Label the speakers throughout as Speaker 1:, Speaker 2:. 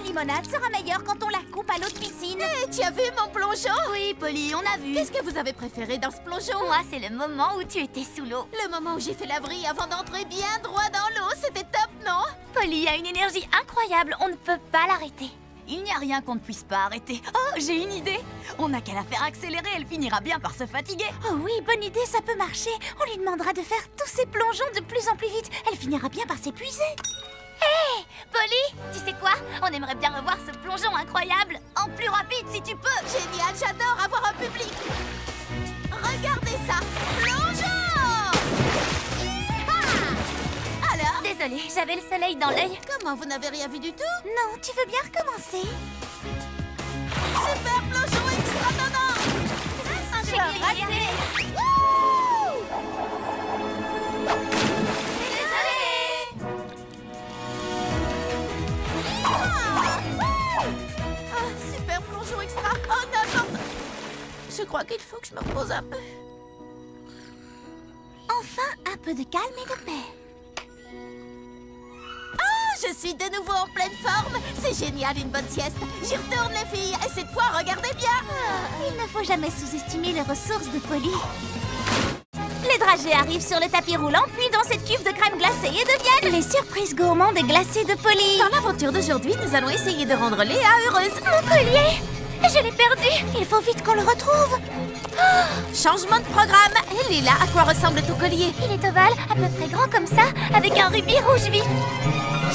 Speaker 1: limonade sera meilleure quand on la coupe à l'eau de piscine.
Speaker 2: Hé, tu as vu mon plongeon?
Speaker 1: Oui, Polly, on a vu.
Speaker 2: Qu'est-ce que vous avez préféré dans ce plongeon?
Speaker 1: Moi, c'est le moment où tu étais sous l'eau.
Speaker 2: Le moment où j'ai fait la vrille avant d'entrer bien droit dans l'eau, c'était top, non?
Speaker 1: Polly a une énergie incroyable, on ne peut pas l'arrêter.
Speaker 3: Il n'y a rien qu'on ne puisse pas arrêter. Oh, j'ai une idée. On n'a qu'à la faire accélérer, elle finira bien par se fatiguer.
Speaker 1: Oh oui, bonne idée, ça peut marcher. On lui demandera de faire tous ces plongeons de plus en plus vite. Elle finira bien par s'épuiser. Hé, Polly, tu sais quoi? On aimerait bien revoir ce plongeon incroyable. En plus rapide, si tu peux.
Speaker 2: Génial, j'adore avoir un public. Regardez ça, plongeon! Ah! Alors?
Speaker 1: Désolée, j'avais le soleil dans l'œil.
Speaker 2: Comment, vous n'avez rien vu du tout?
Speaker 1: Non, tu veux bien recommencer?
Speaker 2: Super plongeon extra tendance!
Speaker 1: Je vais rater.
Speaker 2: Super plongeon extra! Oh non, non! Je crois qu'il faut que je me repose un peu.
Speaker 1: Enfin, un peu de calme et de paix.
Speaker 2: Je suis de nouveau en pleine forme. C'est génial, une bonne sieste. J'y retourne, les filles. Et cette fois, regardez bien.
Speaker 1: Il ne faut jamais sous-estimer les ressources de Polly. Les dragées arrivent sur le tapis roulant, puis dans cette cuve de crème glacée et de miel. Les surprises gourmandes et glacées de Polly.
Speaker 2: Dans l'aventure d'aujourd'hui, nous allons essayer de rendre Léa heureuse.
Speaker 1: Mon collier! Je l'ai perdu. Il faut vite qu'on le retrouve.
Speaker 2: Changement de programme. Et Lila, à quoi ressemble ton collier?
Speaker 1: Il est ovale, à peu près grand comme ça, avec un rubis rouge vif.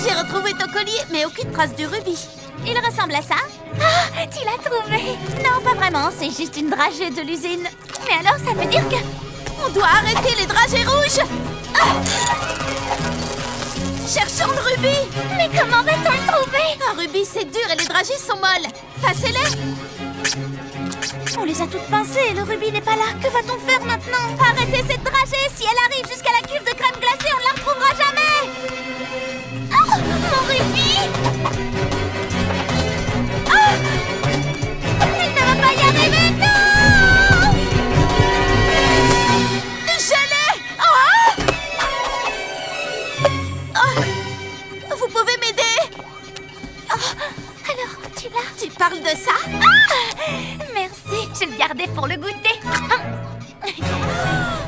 Speaker 2: J'ai retrouvé ton collier, mais aucune trace du rubis.
Speaker 1: Il ressemble à ça? Ah, tu l'as trouvé? Non, pas vraiment, c'est juste une dragée de l'usine. Mais alors, ça veut dire que...
Speaker 2: On doit arrêter les dragées rouges. Cherchons le rubis.
Speaker 1: Mais comment va-t-on le trouver?
Speaker 2: Un rubis, c'est dur et les dragées sont molles. Passez-les.
Speaker 1: On les a toutes pincées, le rubis n'est pas là. Que va-t-on faire maintenant? Arrêtez cette dragée. Si elle arrive jusqu'à la cuve de crème glacée, on ne la retrouvera jamais. Oh, mon rubis! Ah! Elle ne va pas y arriver, non!
Speaker 2: Je l'ai! Oh! Vous pouvez m'aider?
Speaker 1: Oh, alors, tu l'as?
Speaker 2: Tu parles de ça?
Speaker 1: Ah! Merci, je le gardais pour le goûter.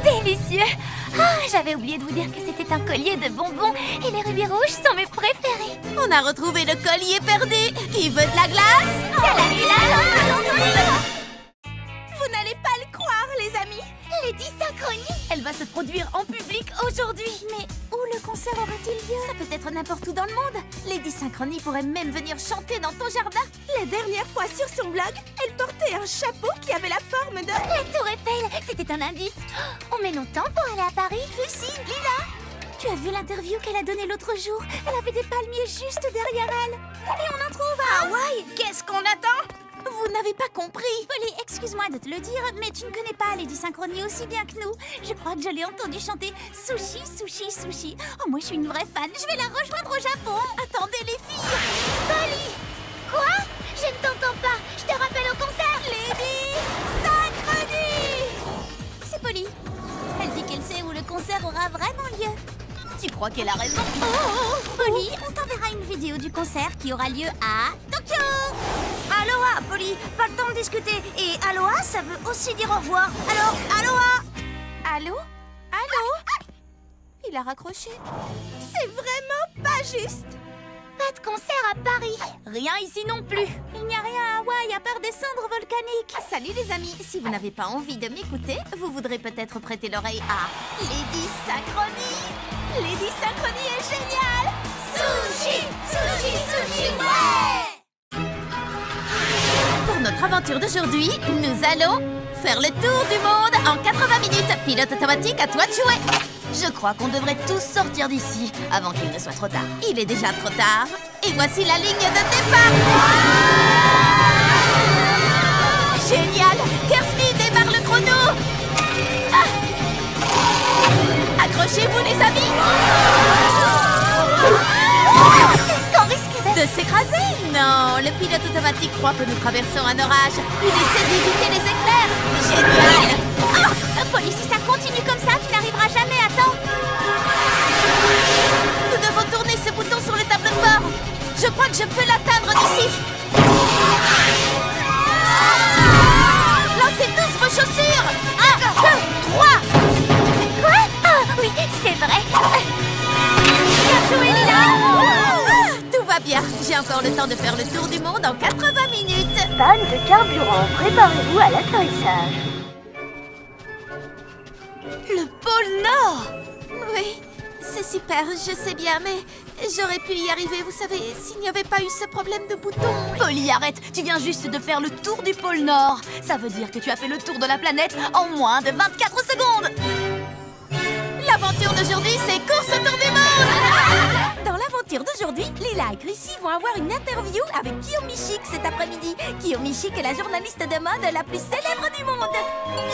Speaker 1: Délicieux! Ah, j'avais oublié de vous dire que c'était un collier de bonbons et les rubis rouges sont mes préférés.
Speaker 2: On a retrouvé le collier perdu. Qui veut de la glace? Vous n'allez pas le croire, les amis.
Speaker 1: Lady Synchronie!
Speaker 3: Elle va se produire en public aujourd'hui.
Speaker 1: Mais où le concert aura-t-il lieu?
Speaker 2: Ça peut être n'importe où dans le monde. Lady Synchronie pourrait même venir chanter dans ton jardin. La dernière fois sur son blog, elle portait un chapeau qui avait la forme de...
Speaker 1: La tour Eiffel! C'était un indice. On met longtemps pour aller à Paris?
Speaker 2: Lucie, Lila,
Speaker 1: Tu as vu l'interview qu'elle a donnée l'autre jour? Elle avait des palmiers juste derrière elle. Et on en trouve à
Speaker 2: Hawaï, qu'est-ce qu'on attend? Vous n'avez pas compris.
Speaker 1: Polly, excuse-moi de te le dire, mais tu ne connais pas Lady Synchronie aussi bien que nous. Je crois que je l'ai entendu chanter Sushi, Sushi, Sushi. Oh, moi je suis une vraie fan. Je vais la rejoindre au Japon.
Speaker 2: Attendez, les filles.
Speaker 1: Polly! Quoi? Je ne t'entends pas. Je te rappelle au concert.
Speaker 2: Lady Synchronie.
Speaker 1: C'est Polly. Elle dit qu'elle sait où le concert aura vraiment lieu.
Speaker 3: Tu crois qu'elle a raison?
Speaker 1: Polly, on t'enverra une vidéo du concert qui aura lieu à Tokyo.
Speaker 3: Aloha, Polly, pas le temps de discuter. Et aloha, ça veut aussi dire au revoir. Alors, aloha.
Speaker 2: Allô? Allô? Il a raccroché. C'est vraiment pas juste.
Speaker 1: Pas de concert à Paris.
Speaker 3: Rien ici non plus.
Speaker 1: Il n'y a rien à Hawaï à part des cendres volcaniques.
Speaker 2: Salut les amis, si vous n'avez pas envie de m'écouter, vous voudrez peut-être prêter l'oreille à Lady Synchronie. Lady Synchronie est géniale. Sushi, sushi, sushi, ouais. Pour notre aventure d'aujourd'hui, nous allons faire le tour du monde en 80 minutes. Pilote automatique, à toi de jouer.
Speaker 3: Je crois qu'on devrait tous sortir d'ici avant qu'il ne soit trop tard.
Speaker 2: Il est déjà trop tard. Et voici la ligne de départ. Génial. Kirsty démarre le chrono. Accrochez-vous les amis.
Speaker 1: Est-ce qu'on risque
Speaker 2: de s'écraser? Non, le pilote automatique croit que nous traversons un orage. Il essaie d'éviter les éclairs. Génial.
Speaker 1: Polly, si ça continue comme ça, tu n'arriveras jamais à temps.
Speaker 2: Nous devons tourner ce bouton sur le tableau de bord. Je crois que je peux l'atteindre d'ici. Lancez tous vos chaussures. 1, 2, 3.
Speaker 1: Quoi? Oh, oui, c'est vrai. Bien joué, Lila.
Speaker 2: Tout va bien. J'ai encore le temps de faire le tour du monde en 80 minutes.
Speaker 3: Panne de carburant, préparez-vous à l'atterrissage.
Speaker 2: Le pôle Nord. Oui, c'est super, je sais bien, mais j'aurais pu y arriver, vous savez, s'il n'y avait pas eu ce problème de bouton.
Speaker 1: Polly, arrête. Tu viens juste de faire le tour du pôle Nord. Ça veut dire que tu as fait le tour de la planète en moins de 24 secondes.
Speaker 2: L'aventure d'aujourd'hui, c'est course autour du monde. Dans l'aventure d'aujourd'hui, Lila et Chrissy vont avoir une interview avec Kiyomi Chic cet après-midi. Kiyomi Chic est la journaliste de mode la plus célèbre du monde.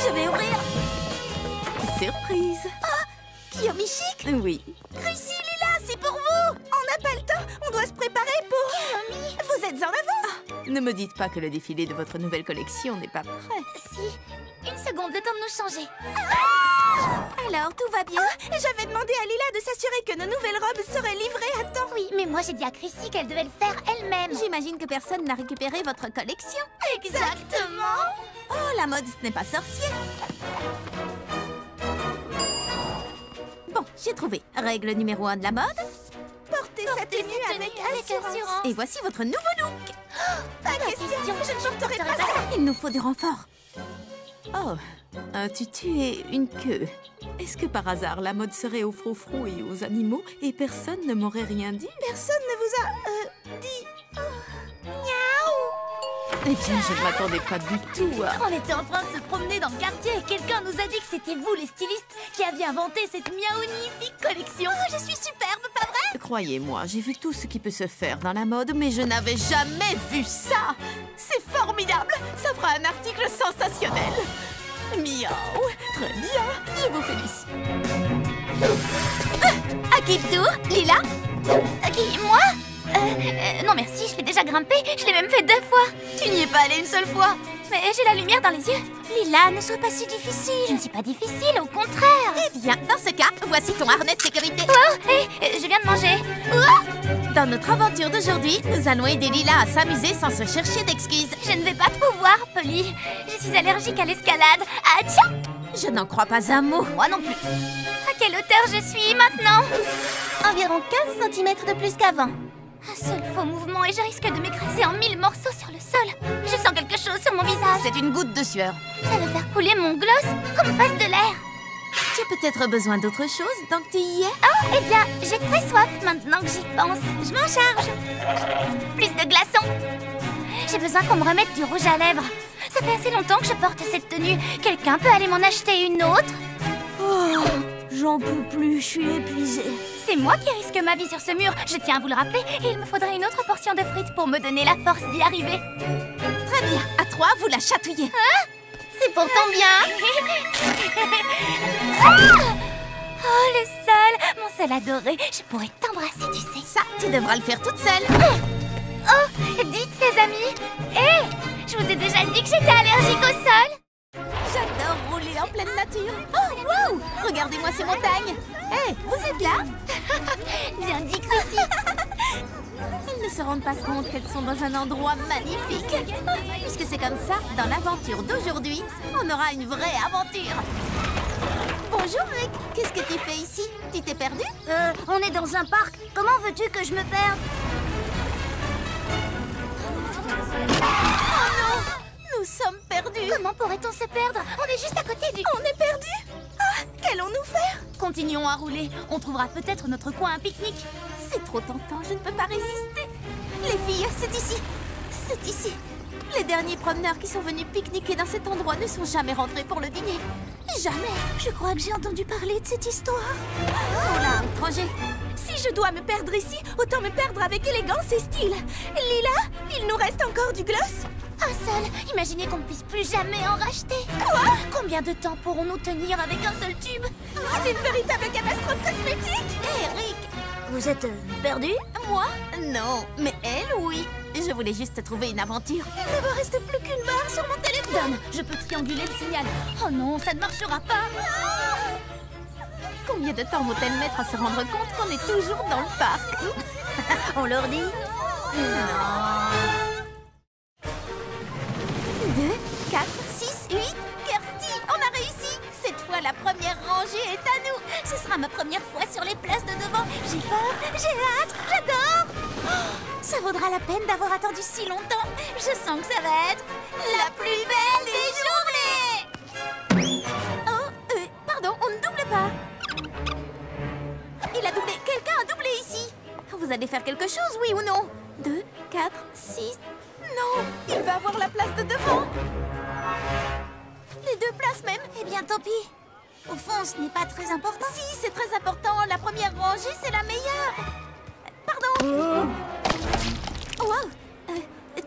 Speaker 2: Je vais ouvrir... Surprise. Ah, Kiyomi Chic? Oui. Chrissy, Lila, c'est pour vous. On n'a pas le temps, on doit se préparer pour... Kiyomi, vous êtes en avance. Ne me dites pas que le défilé de votre nouvelle collection n'est pas prêt.
Speaker 1: Si, une seconde, le temps de nous changer.
Speaker 2: Alors, tout va bien? J'avais demandé à Lila de s'assurer que nos nouvelles robes seraient livrées à temps.
Speaker 1: Oui, mais moi j'ai dit à Chrissy qu'elle devait le faire elle-même.
Speaker 2: J'imagine que personne n'a récupéré votre collection.
Speaker 1: Exactement.
Speaker 2: Oh, la mode, ce n'est pas sorcier. Bon, j'ai trouvé. Règle numéro 1 de la mode. Portez cette tenue avec assurance. Et voici votre nouveau look. Pas question, je ne porterai pas ça. Il nous faut du renfort. Oh, un tutu et une queue. Est-ce que par hasard la mode serait aux froufrous et aux animaux et personne ne m'aurait rien dit? Personne ne vous a dit... Eh bien, je ne m'attendais pas du tout à...
Speaker 1: On était en train de se promener dans le quartier et quelqu'un nous a dit que c'était vous, les stylistes, qui aviez inventé cette miaounifique collection. Oh, je suis superbe, pas vrai?
Speaker 2: Croyez-moi, j'ai vu tout ce qui peut se faire dans la mode, mais je n'avais jamais vu ça. C'est formidable. Ça fera un article sensationnel. Miaou. Très bien. Je vous félicite.
Speaker 1: À qui le tour? Lila? Qui? Moi? Non merci, je l'ai déjà grimpé. Je l'ai même fait 2 fois.
Speaker 2: Tu n'y es pas allée une seule fois?
Speaker 1: Mais j'ai la lumière dans les yeux. Lila, ne sois pas si difficile. Je ne suis pas difficile, au contraire.
Speaker 2: Eh bien, dans ce cas, voici ton harnais de sécurité.
Speaker 1: Oh, hé, je viens de manger. Oh,
Speaker 2: dans notre aventure d'aujourd'hui, nous allons aider Lila à s'amuser sans se chercher d'excuses.
Speaker 1: je ne vais pas pouvoir, Polly. Je suis allergique à l'escalade. Ah tiens!
Speaker 2: Je n'en crois pas un mot.
Speaker 1: Moi non plus. À quelle hauteur je suis maintenant? Environ 15 cm de plus qu'avant. Un seul faux mouvement et je risque de m'écraser en 1000 morceaux sur le sol. Je sens quelque chose sur mon visage.
Speaker 2: C'est une goutte de sueur.
Speaker 1: Ça va faire couler mon gloss comme fasse de l'air.
Speaker 2: Tu as peut-être besoin d'autre chose tant que tu y es?
Speaker 1: Oh, eh bien, j'ai très soif maintenant que j'y pense. Je m'en charge. Plus de glaçons. J'ai besoin qu'on me remette du rouge à lèvres. Ça fait assez longtemps que je porte cette tenue. Quelqu'un peut aller m'en acheter une autre?
Speaker 3: Oh, j'en peux plus, je suis épuisée.
Speaker 1: C'est moi qui risque ma vie sur ce mur, je tiens à vous le rappeler, et il me faudrait une autre portion de frites pour me donner la force d'y arriver.
Speaker 2: Très bien, à 3, vous la chatouillez.
Speaker 1: Hein? C'est pourtant bien. Ah! Oh, le sol, mon sol adoré, je pourrais t'embrasser, tu sais.
Speaker 2: Ça, tu devras le faire toute seule.
Speaker 1: Oh, dites les amis. Hé, je vous ai déjà dit que j'étais allergique au sol.
Speaker 2: J'adore rouler en pleine nature. Oh, wow! Regardez-moi ces montagnes. Hé, vous êtes là?
Speaker 1: Bien dit, Chrissy.
Speaker 2: Elles ne se rendent pas compte qu'elles sont dans un endroit magnifique. Puisque c'est comme ça, dans l'aventure d'aujourd'hui, on aura une vraie aventure. Bonjour, Rick. Qu'est-ce que tu fais ici? Tu t'es perdu?
Speaker 3: On est dans un parc. Comment veux-tu que je me perde?
Speaker 2: Oh non! Nous sommes perdus.
Speaker 1: Comment pourrait-on se perdre? On est juste à côté du...
Speaker 2: On est perdus? Ah, qu'allons-nous faire?
Speaker 1: Continuons à rouler. On trouvera peut-être notre coin à pique-nique.
Speaker 2: C'est trop tentant, je ne peux pas résister. Les filles, c'est ici. C'est ici. Les derniers promeneurs qui sont venus pique-niquer dans cet endroit ne sont jamais rentrés pour le dîner. Jamais.
Speaker 3: Je crois que j'ai entendu parler de cette histoire.
Speaker 2: Oh là, étranger. Si je dois me perdre ici, autant me perdre avec élégance et style. Lila, il nous reste encore du gloss?
Speaker 1: Un seul. Imaginez qu'on ne puisse plus jamais en racheter.
Speaker 2: Quoi?
Speaker 1: Combien de temps pourrons-nous tenir avec un seul tube?
Speaker 2: C'est une véritable catastrophe cosmétique.
Speaker 3: Eric, vous êtes perdu?
Speaker 2: Moi? Non, mais elle, oui. Je voulais juste trouver une aventure. Il ne me reste plus qu'une barre sur mon téléphone.
Speaker 1: Je peux trianguler le signal. Oh non, ça ne marchera pas.
Speaker 2: Combien de temps vont-elles mettre à se rendre compte qu'on est toujours dans le parc?
Speaker 3: On leur dit?
Speaker 2: Non. 2, 4, 6, 8. Kirsty, on a réussi. Cette fois, la première rangée est à nous.
Speaker 1: Ce sera ma première fois sur les places de devant. J'ai peur, j'ai hâte, j'adore. Oh, ça vaudra la peine d'avoir attendu si longtemps. Je sens que ça va être la plus belle des journées.
Speaker 2: Oh, pardon, on ne double pas. Il a doublé. Quelqu'un a doublé ici. Vous allez faire quelque chose, oui ou non? 2, 4, 6... Non, il va avoir la place de devant. Les 2 places même.
Speaker 1: Eh bien, tant pis. Au fond, ce n'est pas très important.
Speaker 2: Si, c'est très important. La première rangée, c'est la meilleure. Pardon. Wow.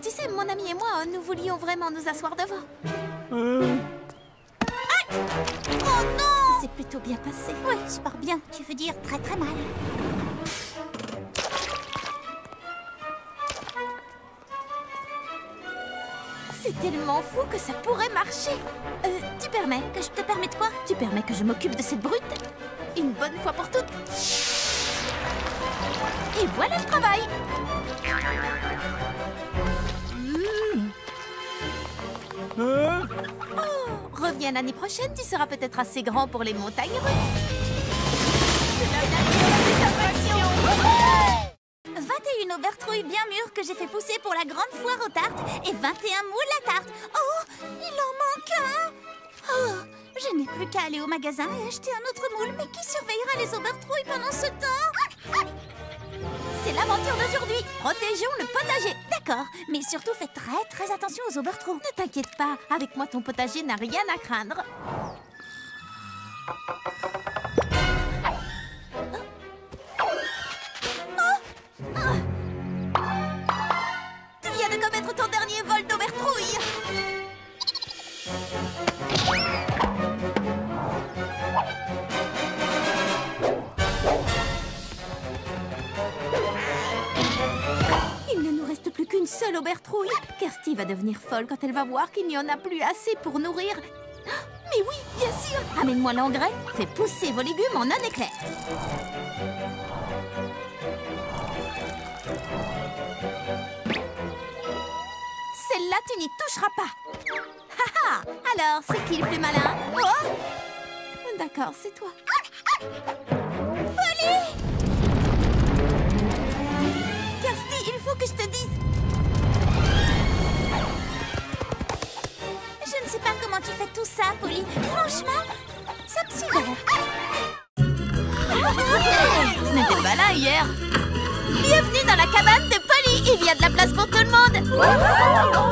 Speaker 2: Tu sais, mon ami et moi, nous voulions vraiment nous asseoir devant.
Speaker 1: Aïe! Oh non!
Speaker 2: Ça s'est plutôt bien passé.
Speaker 1: Oui, super bien. Tu veux dire très très mal.
Speaker 2: C'est tellement fou que ça pourrait marcher. Tu permets?
Speaker 1: Que je te permets de quoi?
Speaker 2: Tu permets que je m'occupe de cette brute? Une bonne fois pour toutes. Et voilà le travail. Oh, reviens l'année prochaine, tu seras peut-être assez grand pour les montagnes russes. C'est la dernière satisfaction.
Speaker 1: 21 aubertrouilles bien mûres que j'ai fait pousser pour la grande foire aux tartes et 21 moules à tarte. Oh, il en manque un. Oh, je n'ai plus qu'à aller au magasin et acheter un autre moule. Mais qui surveillera les aubertrouilles pendant ce temps?
Speaker 2: C'est l'aventure d'aujourd'hui. Protégeons le potager.
Speaker 1: D'accord, mais surtout faites très attention aux aubertrouilles.
Speaker 2: Ne t'inquiète pas, avec moi ton potager n'a rien à craindre. Tu viens de commettre ton dernier vol d'aubertrouille. Il ne nous reste plus qu'une seule aubertrouille. Kirsty va devenir folle quand elle va voir qu'il n'y en a plus assez pour nourrir. Mais oui, bien sûr. Amène-moi l'engrais. Fais pousser vos légumes en un éclair. Celle-là, tu n'y toucheras pas. Haha. Alors, c'est qui le plus malin? Oh, d'accord, c'est toi.
Speaker 1: Polly!
Speaker 2: Kirsty, il faut que je te dise.
Speaker 1: Je ne sais pas comment tu fais tout ça, Polly. Franchement, ça me sidère.
Speaker 2: Ce n'était pas là hier. Bienvenue dans la cabane de Polly. Il y a de la place pour tout le monde.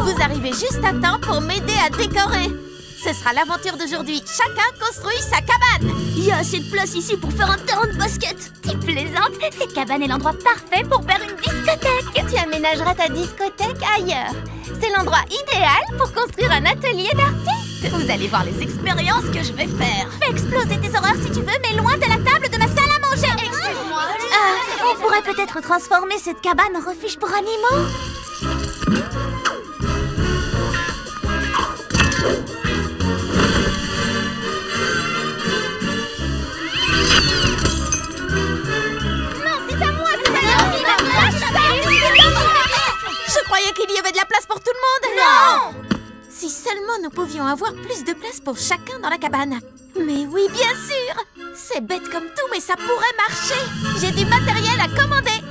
Speaker 2: Vous arrivez juste à temps pour m'aider à décorer. Ce sera l'aventure d'aujourd'hui. Chacun construit sa cabane.
Speaker 3: Il y a assez de place ici pour faire un terrain de basket.
Speaker 1: Tu plaisantes? Cette cabane est l'endroit parfait pour faire une discothèque.
Speaker 2: Tu aménageras ta discothèque ailleurs. C'est l'endroit idéal pour construire un atelier d'artiste. Vous allez voir les expériences que je vais faire.
Speaker 1: Fais exploser tes horreurs si tu veux, mais loin de la table de ma salle à manger.
Speaker 2: Excuse-moi.
Speaker 1: On pourrait peut-être transformer cette cabane en refuge pour animaux.
Speaker 2: Non, c'est à moi, c'est à moi. Je croyais qu'il y avait de la place pour tout le monde.
Speaker 1: Non!
Speaker 2: Si seulement nous pouvions avoir plus de place pour chacun dans la cabane. Mais oui, bien sûr. C'est bête comme tout, mais ça pourrait marcher. J'ai du matériel à commander.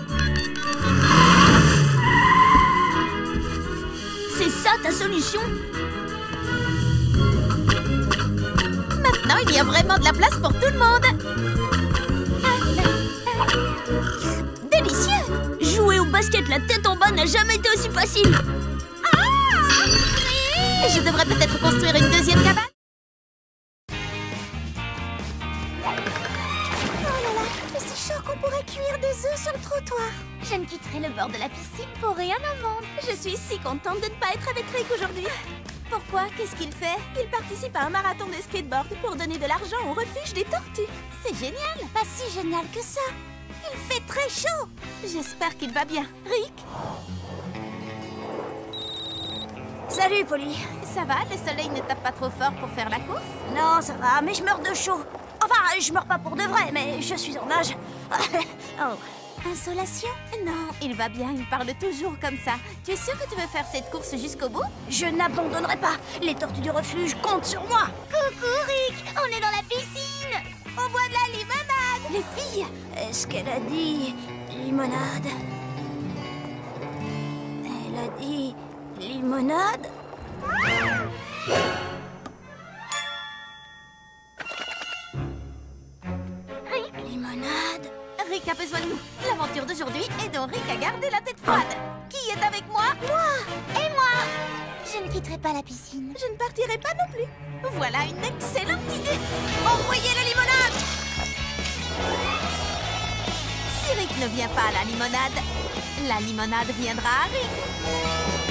Speaker 3: C'est ça ta solution?
Speaker 2: Maintenant, il y a vraiment de la place pour tout le monde. Délicieux.
Speaker 3: Jouer au basket la tête en bas n'a jamais été aussi facile.
Speaker 2: Je devrais peut-être construire une deuxième cabane.
Speaker 1: C'est chaud qu'on pourrait cuire des œufs sur le trottoir. Je ne quitterai le bord de la piscine pour rien au monde.
Speaker 2: Je suis si contente de ne pas être avec Rick aujourd'hui. Pourquoi? Qu'est-ce qu'il fait? Il participe à un marathon de skateboard pour donner de l'argent au refuge des tortues. C'est génial.
Speaker 1: Pas si génial que ça. Il fait très chaud.
Speaker 2: J'espère qu'il va bien. Rick?
Speaker 3: Salut, Polly.
Speaker 2: Ça va? Le soleil ne tape pas trop fort pour faire la course?
Speaker 3: Non, ça va, mais je meurs de chaud. Enfin, je meurs pas pour de vrai, mais je suis en nage. Oh.
Speaker 1: Insolation?
Speaker 2: Non, il va bien, il parle toujours comme ça. Tu es sûr que tu veux faire cette course jusqu'au bout?
Speaker 3: Je n'abandonnerai pas. Les tortues du refuge comptent sur moi.
Speaker 1: Coucou Rick, on est dans la piscine.
Speaker 2: On boit de la limonade!
Speaker 3: Les filles, est-ce qu'elle a dit limonade? Elle a dit limonade? Limonade?
Speaker 2: Rick a besoin de nous. L'aventure d'aujourd'hui est dont Rick a gardé la tête froide. Qui est avec moi?
Speaker 1: Et moi? Je ne quitterai pas la piscine.
Speaker 2: Je ne partirai pas non plus. Voilà une excellente idée. Envoyez la limonade! Si Rick ne vient pas à la limonade viendra à Rick.